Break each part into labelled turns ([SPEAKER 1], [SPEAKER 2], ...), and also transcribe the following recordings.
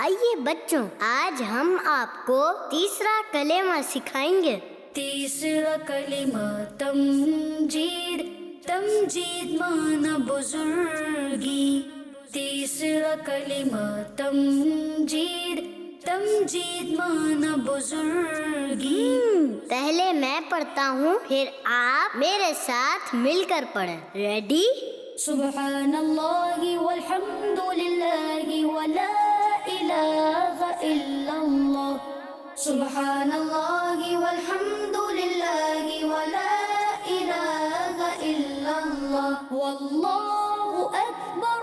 [SPEAKER 1] آئیے بچوں، آج ہم آپ کو تیسرا کلمہ سکھائیں گے۔
[SPEAKER 2] تیسرا کلمہ تمجید، تمجید معنی بزرگی۔ تیسرا کلمہ تمجید، تمجید معنی بزرگی۔
[SPEAKER 1] پہلے میں پڑھتا ہوں، پھر آپ میرے ساتھ مل کر پڑھیں۔ ریڈی؟
[SPEAKER 2] سبحان اللہ والحمد للہ ولا الہ الا اللہ۔ سبحان اللہ والحمد للہ ولا الہ الا اللہ، واللہ اکبر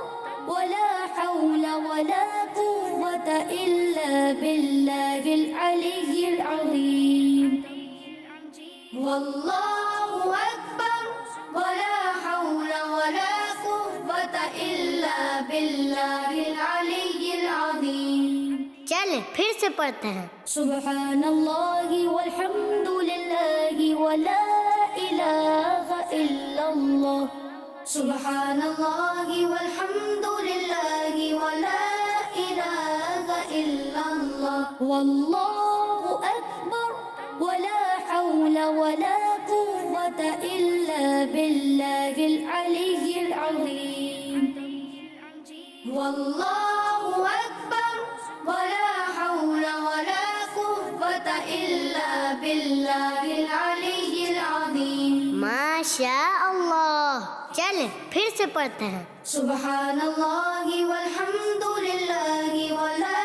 [SPEAKER 2] ولا حول ولا قوة الا باللہ العلی العظیم۔ واللہ اکبر ولا حول ولا قوة الا باللہ العلی العظیم۔
[SPEAKER 1] چلیں پھر سے پڑھتے ہیں۔
[SPEAKER 2] سبحان اللہ والحمد للہ ولا الہ الا اللہ۔ سبحان اللہ والحمد للہ ولا الہ الا اللہ، واللہ اکبر ولا حول ولا قوة الا باللہ العلی العظیم۔ واللہ اکبر ولا حول ولا قوة الا باللہ العلی العظیم۔
[SPEAKER 1] ماشاء اللہ۔ چلیں پھر سے پڑھتے ہیں۔
[SPEAKER 2] سبحان اللہ والحمد للہ ولا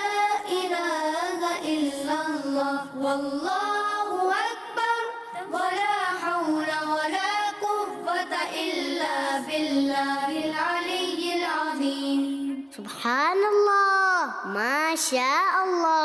[SPEAKER 2] الہ الا اللہ، واللہ اکبر ولا حول ولا قوة الا باللہ العلی العظیم۔
[SPEAKER 1] سبحان اللہ، ماشاء اللہ۔